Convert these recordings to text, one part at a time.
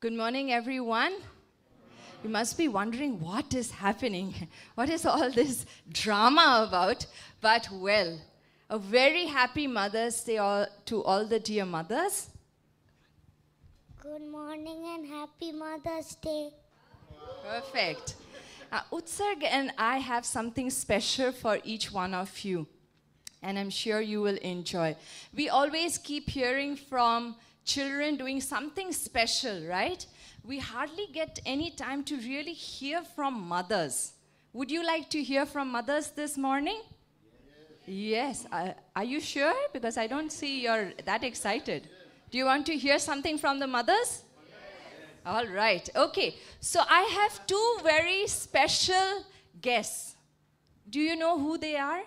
Good morning, everyone. You must be wondering what is happening. What is all this drama about? But well, a very happy Mother's Day to all the dear mothers. Good morning and happy Mother's Day. Perfect. Utsarg and I have something special for each one of you, and I'm sure you will enjoy. We always keep hearing from children doing something special, right? We hardly get any time to really hear from mothers. Would you like to hear from mothers this morning? Yes. Are you sure? Because I don't see you're that excited. Do you want to hear something from the mothers? All right. Okay. So I have two very special guests. Do you know who they are?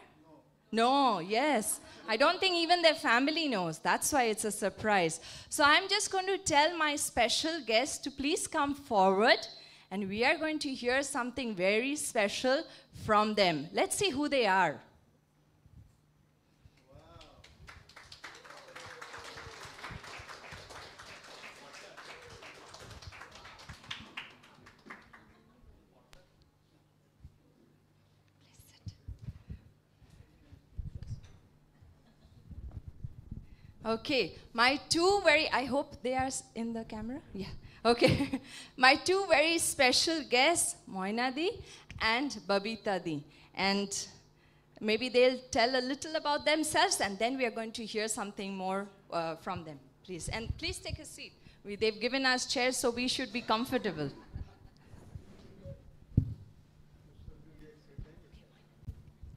No, yes. I don't think even their family knows. That's why it's a surprise. So I'm just going to tell my special guests to please come forward, and we are going to hear something very special from them. Let's see who they are. Okay, my two I hope they are in the camera? Yeah, okay. My two very special guests, Moina Di and Babita Di. And maybe they'll tell a little about themselves, and then we are going to hear something more from them, please. And please take a seat. They've given us chairs, so we should be comfortable.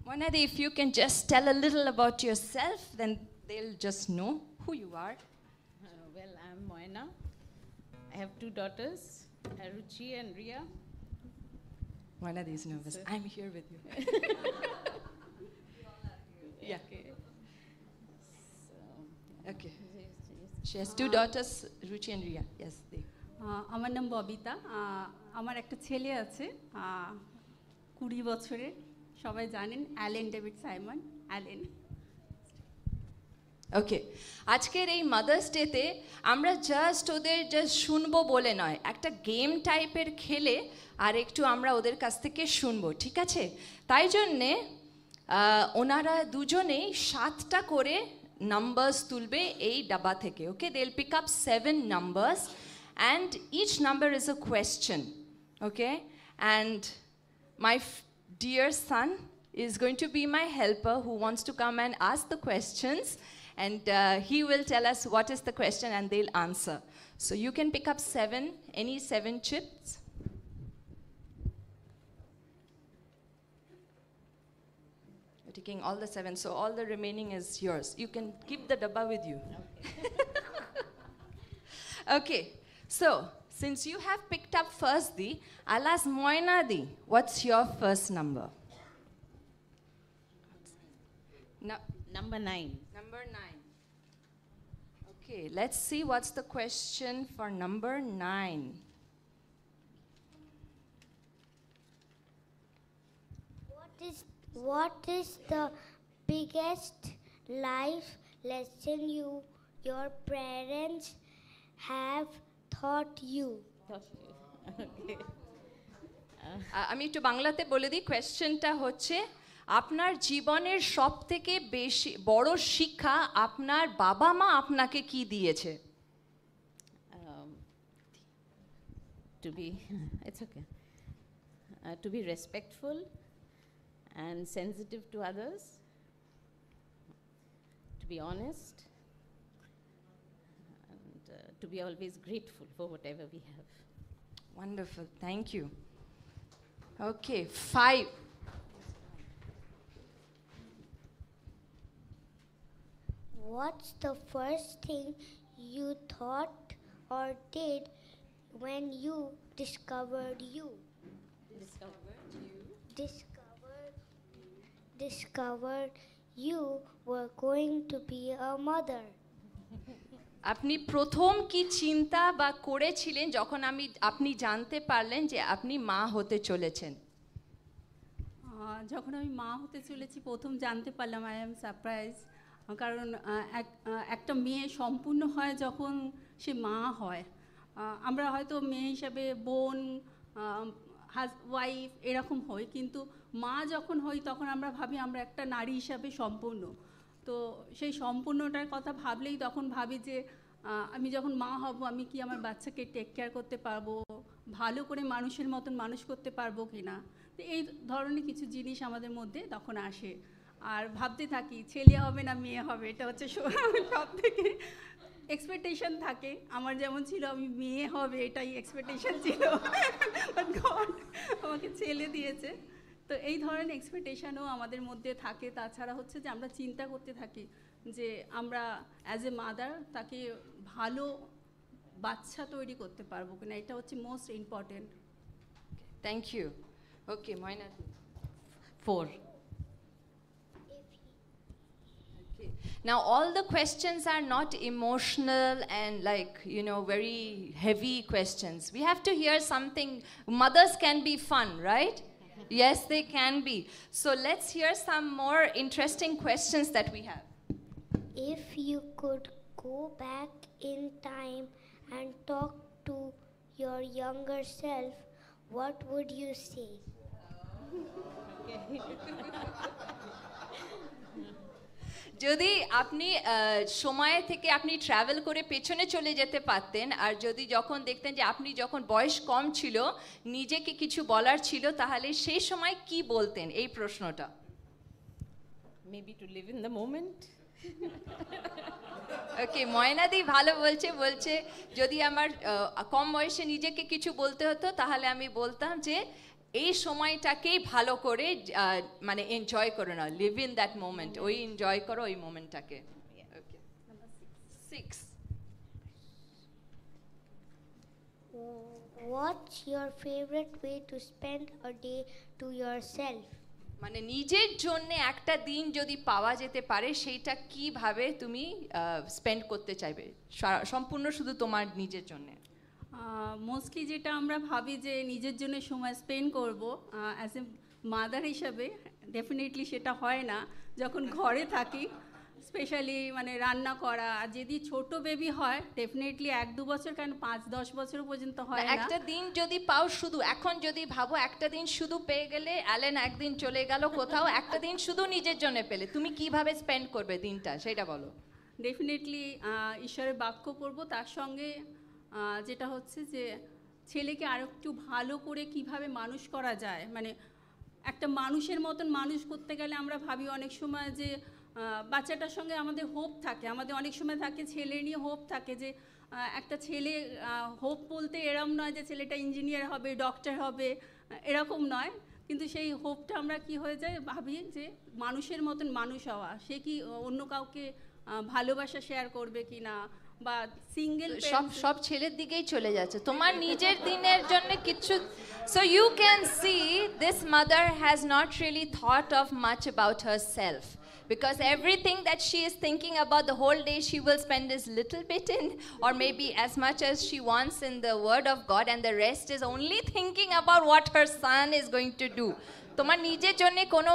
Moina Di, if you can just tell a little about yourself, then they'll just know who you are. Well, I'm Moina. I have two daughters, Ruchi and Ria. Moina Di is nervous. I'm here with you. Yeah. Okay. So, Okay. She has two daughters, Ruchi and Ria. Yes, they. আমার নাম ববিতা আমার একটা ছেলে আছে 20 বছরের সবাই জানেন Allen David Simon Allen ওকে আজকের এই মাদার্স ডেতে আমরা ওদের শুনবো বলে নয় একটা গেম টাইপের খেলে আর একটু আমরা ওদের কাছ থেকে শুনবো ঠিক আছে তাই জন্যে ওনারা দুজনেই 7টা করে নাম্বারস তুলবে এই ডাবা থেকে okay they will pick up 7 numbers and each number is a question okay and my dear son is going to be my helper who wants to come and ask the questions and he will tell us what is the question and they'll answer. So you can pick up any 7 chips. You're taking all the 7, so all the remaining is yours. You can keep the dabba with you. Okay. Okay, so since you have picked up first Di, I'll ask Moina Di, what's your first number? No. number 9. Number 9. Okay, let's see what's the question for number 9. What is the biggest life lesson your parents have taught you? Okay. আমি একটু বাংলাতে বলে দিই কোয়েশ্চেনটা হচ্ছে আপনার জীবনের সবথেকে বেশি বড় শিক্ষা আপনার বাবা মা আপনাকে কি দিয়েছে To be it's okay to be respectful and sensitive to others, to be honest, and to be always grateful for whatever we have. Wonderful, thank you. Okay, 5. What's the first thing you thought or did when you discovered you? Discovered you were going to be a mother. আপনি প্রথম কি চিন্তা বা করেছিলেন যখন আপনি জানতে পারলেন যে আপনি মা হতে চলেছেন যখন আমি মা হতে চলেছি প্রথম জানতে পারলাম আই এম সারপ্রাইজ কারণ একটা মেয়ে সম্পূর্ণ হয় যখন সে মা হয় আমরা হয়তো মেয়ে হিসাবে বোন, ওয়াইফ এরকম হই, কিন্তু মা যখন হই তখন আমরা ভাবি আমরা একটা নারী হিসাবে সম্পূর্ণ। তো সেই সম্পূর্ণটার কথা ভাবলেই তখন ভাবি যে আমি যখন মা হব আমি কি আমার বাচ্চাকে টেক কেয়ার করতে পারবো, ভালো করে মানুষের মতন মানুষ করতে পারবো কি না। তো এই ধরনের কিছু জিনিস আমাদের মধ্যে তখন আসে। আর ভাবতে থাকি ছেলে হবে না মেয়ে হবে, এটা হচ্ছে সব থেকে এক্সপেকটেশন থাকে। আমার যেমন ছিল আমি মেয়ে হবে এটাই এক্সপেকটেশন ছিল, গড আমাকে ছেলে দিয়েছে। তো এই ধরনের এক্সপেকটেশনও আমাদের মধ্যে থাকে। তাছাড়া হচ্ছে যে আমরা চিন্তা করতে থাকি যে আমরা অ্যাজ এ মাদার তাকে ভালো বাচ্চা তৈরি করতে পারবো কিনা, এটা হচ্ছে most important. Thank you. Okay Moyna. 4. Now, all the questions are not emotional and very heavy questions. We have to hear something. Mothers can be fun, right? Yes, they can be. So let's hear some more interesting questions that we have. If you could go back in time and talk to your younger self, what would you say? যদি আপনি সময় থেকে আপনি travel করে পেছনে চলে যেতে পারতেন, আর যদি যখন দেখতেন যে আপনি যখন বয়স কম ছিল নিজেকে কিছু বলার ছিল, তাহলে সেই সময় কি বলতেন? এই প্রশ্নটা। Maybe to live in the moment. ওকে, ময়নাদি ভালো বলছে যদি আমার কম বয়সে নিজেকে কিছু বলতে হতো তাহলে আমি বলতাম যে এই সময়টাকেই ভালো করে মানে এনজয় করো না, লিভ ইন দ্যাট মোমেন্ট, ওই এনজয় করো ওই মোমেন্টটাকে। ওকে, 6. What's your favorite way to spend a day to yourself? মানে নিজের জন্য একটা দিন যদি পাওয়া যেতে পারে সেইটা কিভাবে তুমি স্পেন্ড করতে চাইবে, সম্পূর্ণ শুধু তোমার নিজের জন্য? মোস্টলি যেটা আমরা ভাবি যে নিজের জন্য সময় স্পেন্ড করব, অ্যাজ এ মাদার হিসাবে ডেফিনেটলি সেটা হয় না যখন ঘরে থাকি, স্পেশালি মানে রান্না করা। আর যদি ছোট বেবি হয় ডেফিনেটলি 1-2 বছর, কেন 5-10 বছর পর্যন্ত হয় না। একটা দিন যদি পাও শুধু, এখন যদি ভাবো একটা দিন শুধু পেয়ে গেলে, অ্যালেন একদিন চলে গেল কোথাও, একটা দিন শুধু নিজের জন্য পেলে, তুমি কিভাবে স্পেন্ড করবে দিনটা সেটা বলো। ডেফিনেটলি ঈশ্বরের বাক্য পড়ব, তার সঙ্গে যেটা হচ্ছে যে ছেলেকে আরও একটু ভালো করে কিভাবে মানুষ করা যায়। মানে একটা মানুষের মতন মানুষ করতে গেলে আমরা ভাবি অনেক সময় যে বাচ্চাটার সঙ্গে আমাদের হোপ থাকে, আমাদের অনেক সময় থাকে ছেলে নিয়ে হোপ থাকে যে একটা ছেলে, হোপ বলতে এরকম নয় যে ছেলেটা ইঞ্জিনিয়ার হবে, ডক্টর হবে, এরকম নয়, কিন্তু সেই হোপটা আমরা কি হয়ে যায় ভাবি যে মানুষের মতন মানুষ হওয়া, সে কি অন্য কাউকে ভালোবাসা শেয়ার করবে কি না, বা সিঙ্গেল সব ছেলের দিকেই চলে যাচ্ছে, তোমার নিজের দিনের জন্য কিছু। So you can see this mother has not really thought of much about herself, because everything that she is thinking about the whole day she will spend this little bit in, or maybe as much as she wants in the word of God, and the rest is only thinking about what her son is going to do. তোমার নিজের জন্য কোনো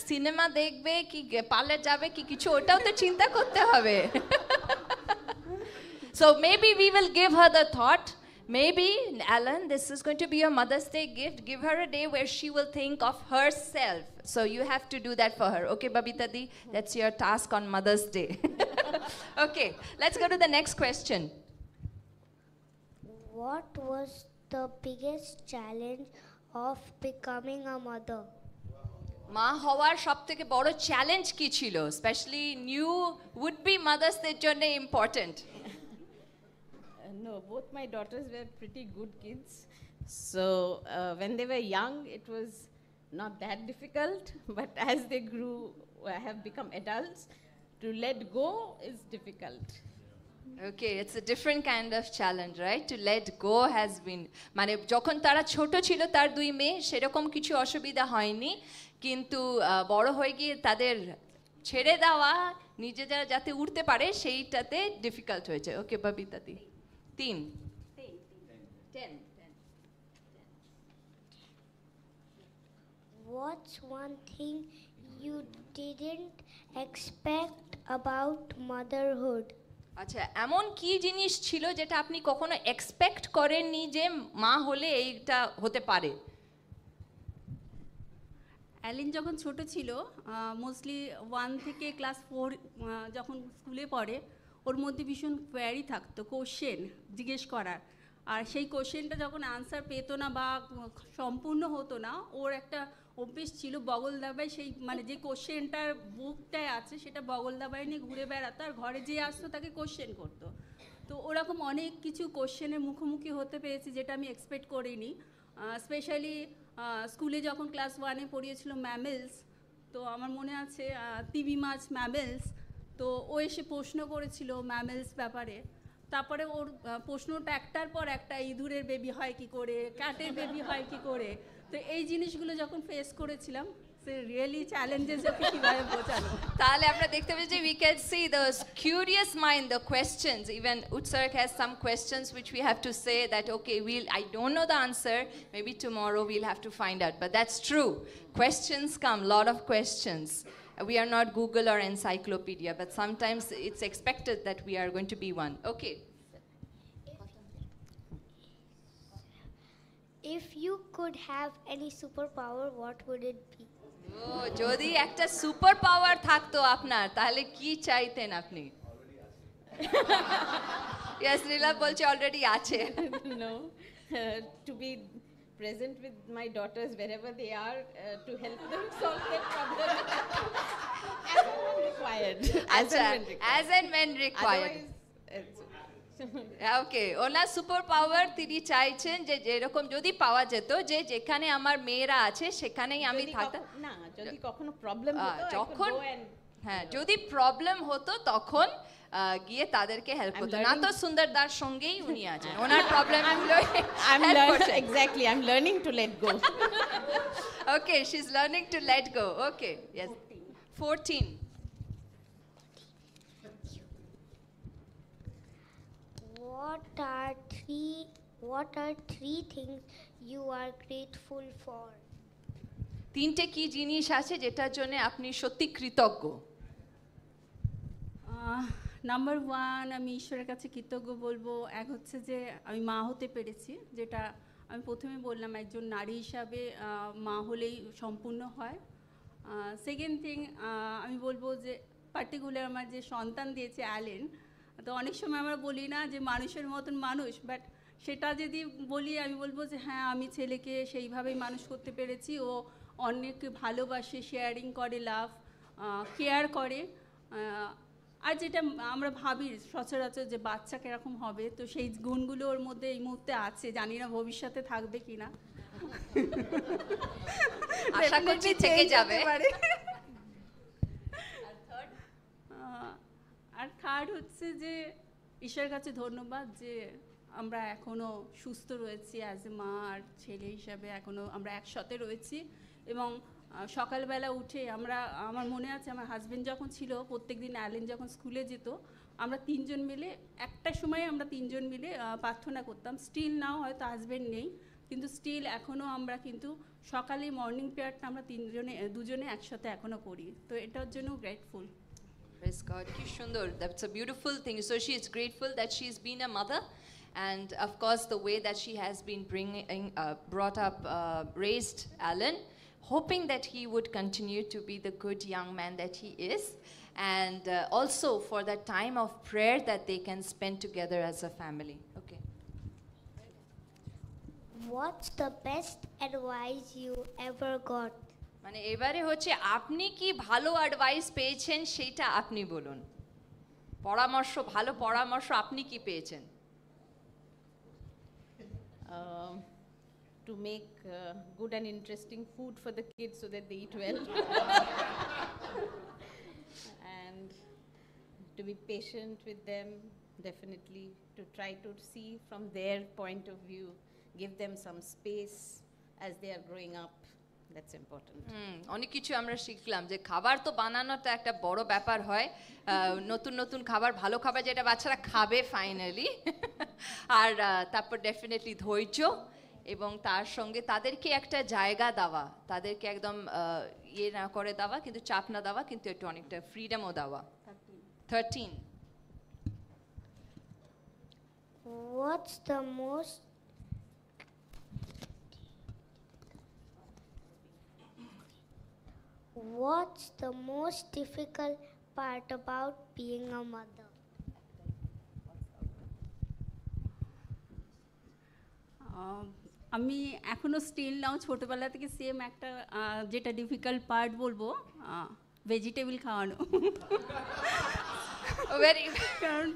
cinema দেখবে কি parlour যাবে কি কিছু, ওটাও তো চিন্তা করতে হবে। So maybe we will give her the thought, maybe Alan, this is going to be your Mother's Day gift, give her a day where she will think of herself. So you have to do that for her. Okay, Babita Di, that's your task on Mother's Day. Okay, let's go to the next question. What was the biggest challenge of becoming a mother? মা হওয়ার সবথেকে বড় challenge কি ছিল, specially new would be মাদার্সদের জন্য important? No, both my daughters were pretty good kids. So when they were young, it was not that difficult. But as they grew, have become adults, to let go is difficult. Okay, it's a different kind of challenge, right? To let go has been, মানে যখন তারা ছোট ছিল তার 2 মেয়ে সেরকম কিছু অসুবিধা হয়নি, কিন্তু বড় হয়ে গিয়ে তাদের ছেড়ে দেওয়া, নিজেরা যাতে উঠতে পারে সেইটাতে ডিফিকাল্ট হয়েছে। ওকে ববিতা দি, 3. 10. What's one thing you didn't expect about motherhood? আচ্ছা, এমন কি জিনিস ছিল যেটা আপনি কখনো এক্সপেক্ট করেননি যে মা হলে এইটা হতে পারে? অ্যালিন যখন ছোট ছিল, মোস্টলি 1 থেকে ক্লাস 4 যখন স্কুলে পড়ে, ওর মধ্যে ভীষণ কোয়ারি থাকতো, কোশ্চেন জিজ্ঞেস করার। আর সেই কোশ্চেনটা যখন আনসার পেতো না বা সম্পূর্ণ হতো না, ওর একটা অভ্যেস ছিল বগল দাবায় সেই মানে যে কোশ্চেনটার বুকটায় আছে সেটা বগল দাবায় নিয়ে ঘুরে বেড়াতো, আর ঘরে যে আসতো তাকে কোশ্চেন করতো। তো ওরকম অনেক কিছু কোশ্চেনের মুখোমুখি হতে পেরেছি যেটা আমি এক্সপেক্ট করিনি। স্পেশালি স্কুলে যখন ক্লাস 1-এ পড়িয়েছিল ম্যামেলস, তো আমার মনে আছে তিমি মাছ ম্যামেলস, তো ও এসে প্রশ্ন করেছিল ম্যামেলস ব্যাপারে। তারপরে ওর প্রশ্নটা একটার পর একটা, ইঁদুরের বেবি হয় কি করে, ক্যাটের বেবি হয় কি করে। তো এই জিনিসগুলো যখন ফেস করেছিলাম, সে রিয়েলি চ্যালেঞ্জেস ওকে কীভাবে বোঝানো। তাহলে আমরা দেখতে পাচ্ছি we can see the curious mind, the questions. Even Utsarg has some questions which we have to say that okay, I don't know the answer, maybe tomorrow we'll have to find out. But that's true. Questions come, lot of questions. We are not Google or encyclopedia, but sometimes it's expected that we are going to be one. Okay. If you could have any superpower, what would it be? যদি একটা super power থাকতো আপনার, তাহলে কি চাইতেন আপনি? Yes, Nila বলছে already আছে। No, to be present with my daughters wherever they are, to help them solve their problems as and when required. আচ্ছা, as and when required. Okay, owner super power তিনি চাইছেন যে যেরকম যদি পাওয়া যেত, যে যেখানে আমার মেয়েরা আছে সেখানেই আমি থাকতাম না, যদি কখনো প্রবলেম হতো, যখন হ্যাঁ যদি প্রবলেম হতো তখন গিয়ে তাদেরকে হেল্প করতো। না তো সুন্দরদার সঙ্গেই উনি আছেন, ওনার প্রবলেমগুলো exactly, I'm learning to let go. Okay, she's learning to let go. Okay, yes. 14. What are three things you are grateful for? তিনটে কি জিনিস আছে যেটার জন্য আপনি সত্যি কৃতজ্ঞ? নাম্বার 1, আমি ঈশ্বরের কাছে কৃতজ্ঞ বলবো। এক হচ্ছে যে আমি মা হতে পেরেছি, যেটা আমি প্রথমে বললাম একজন নারী হিসাবে মা হলেই সম্পূর্ণ হয়। সেকেন্ড থিং আমি বলবো যে পার্টিকুলার আমার যে সন্তান দিয়েছে অ্যালেন, তো অনেক সময় আমরা বলি না যে মানুষের মতন মানুষ, বাট সেটা যদি বলি আমি বলবো যে হ্যাঁ, আমি ছেলেকে সেইভাবেই মানুষ করতে পেরেছি। ও অন্যকে ভালোবাসে, শেয়ারিং করে, লাভ কেয়ার করে। আর যেটা আমরা ভাবি সচরাচর যে বাচ্চা কিরকম হবে, তো সেই গুণগুলো ওর মধ্যে এই মুহূর্তে আছে, জানি না ভবিষ্যতে থাকবে কিনা, আশা করছি থেকে যাবে। আর থার্ড হচ্ছে যে ঈশ্বরের কাছে ধন্যবাদ যে আমরা এখনও সুস্থ রয়েছি, অ্যাজ এ মা আর ছেলে হিসাবে এখনও আমরা একসাথে রয়েছি। এবং সকালবেলা উঠে আমার মনে আছে আমার হাজব্যান্ড যখন ছিল, প্রত্যেক দিন অ্যালেন যখন স্কুলে যেত, আমরা তিনজন মিলে একটা সময় আমরা তিনজন মিলে প্রার্থনা করতাম। স্টিল নাও হয়তো হাজব্যান্ড নেই, কিন্তু স্টিল এখনও আমরা কিন্তু সকালে মর্নিং প্রেয়ারটা আমরা দুজনে একসাথে এখনও করি। তো এটার জন্য grateful. Praise God. Ki shundar. That's a beautiful thing. So she is grateful that she's been a mother, and of course the way that she has been brought up, raised Alan, hoping that he would continue to be the good young man that he is, and also for that time of prayer that they can spend together as a family. Okay. What's the best advice you ever got? মানে এবারে হচ্ছে আপনি কি ভালো advice পেয়েছেন সেটা আপনি বলুন। পরামর্শ, ভালো পরামর্শ আপনি কি পেয়েছেন? To make good and interesting food for the kids so that they eat well. And to be patient with them, definitely to try to see from their point of view, give them some space as they are growing up. That's important. অনেক কিছু আমরা শিখলাম যে খাবার তো বানানোটা একটা বড় ব্যাপার হয়, নতুন নতুন খাবার, ভালো খাবার যেটা বাচ্চারা খাবে ফাইনালি, আর তারপর ডেফিনেটলি ধৈর্য, এবং তার সঙ্গে তাদেরকে একটা জায়গা দেওয়া, তাদেরকে একদম ইয়ে না করে দেওয়া, কিন্তু চাপ না দেওয়া, কিন্তু একটু অনেকটা ফ্রিডমও দেওয়া। 13. What's the most difficult part about being a mother? আমি এখনও স্টিল নাও ছোটোবেলা থেকে সেম একটা যেটা ডিফিকাল্ট পার্ট বলবো ভেজিটেবল খাওয়ানো Very কারণ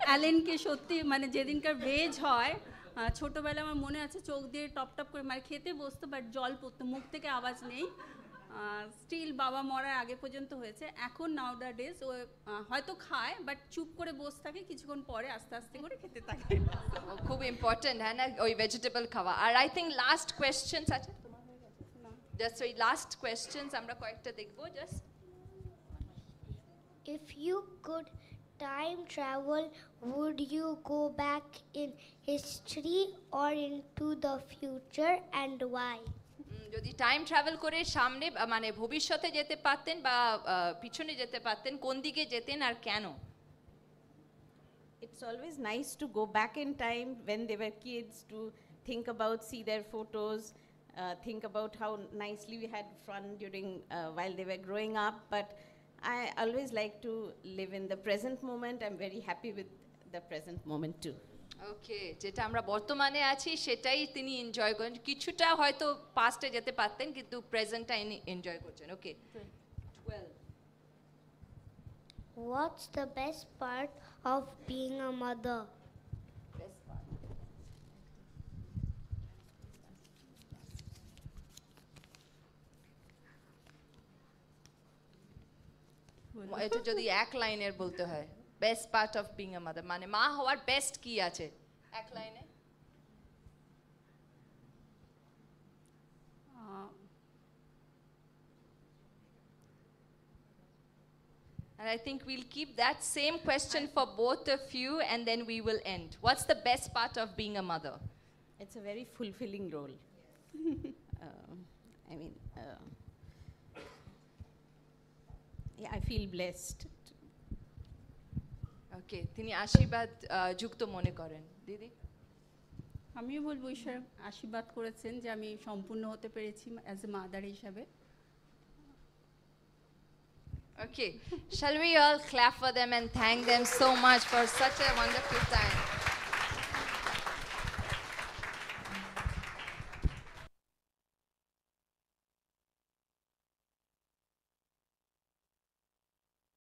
অ্যালেনকে সত্যি মানে যেদিনকার ভেজ হয় ছোটোবেলায় আমার মনে আছে চোখ দিয়ে টপ টপ করে মানে খেতে বসতো বাট জল পড়তো মুখ থেকে আওয়াজ নেই স্টিল বাবা মরার আগে পর্যন্ত হয়েছে এখন নাউডা ডেজ ও হয়তো খায় বাট চুপ করে বসে থাকে কিছুক্ষণ পরে আস্তে আস্তে করে খেতে থাকে খুব ইম্পর্টেন্ট হ্যাঁ না ওই ভেজিটেবল খাওয়া আর আই থিঙ্ক লাস্ট কোয়েশ্চেন্স আছে জাস্ট ওই লাস্ট কোয়েশ্চেন্স আমরা কয়েকটা দেখবো just If you could time travel, would you go back in history or into the future, and why? যদি টাইম ট্রাভেল করে সামনে মানে ভবিষ্যতে যেতে পারতেন বা পিছনে যেতে পারতেন কোন দিকে যেতেন আর কেন It's always nice to go back in time when they were kids to think about, see their photos, think about how nicely we had fun during while they were growing up. But I always like to live in the present moment. I'm very happy with the present moment too. ওকে যেটা আমরা বর্তমানে আছি সেটাই তিনি enjoy করেন কিছুটা হয়তো পাস্টে যেতে পারতেন কিন্তু প্রেজেন্টটা এনজয় করছেন ওকে 12 What's the best part of being a mother? এটা যদি এক লাইনের বলতে হয় best part of being a mother মানে মা হওয়ার বেস্ট কি আছে এক লাইনে And I think we'll keep that same question for both of you and then we will end. What's the best part of being a mother? It's a very fulfilling role. I mean, yeah, I feel blessed. Okay, তিনি আশীর্বাদ যুক্ত মনে করেন দিদি আমিও বলবো ঈশ্বর আশীর্বাদ করেছেন যে আমি সম্পূর্ণ হতে পেরেছি অ্যাজ এ মাদার হিসাবে Okay, shall we all clap for them and thank them so much for such a wonderful time?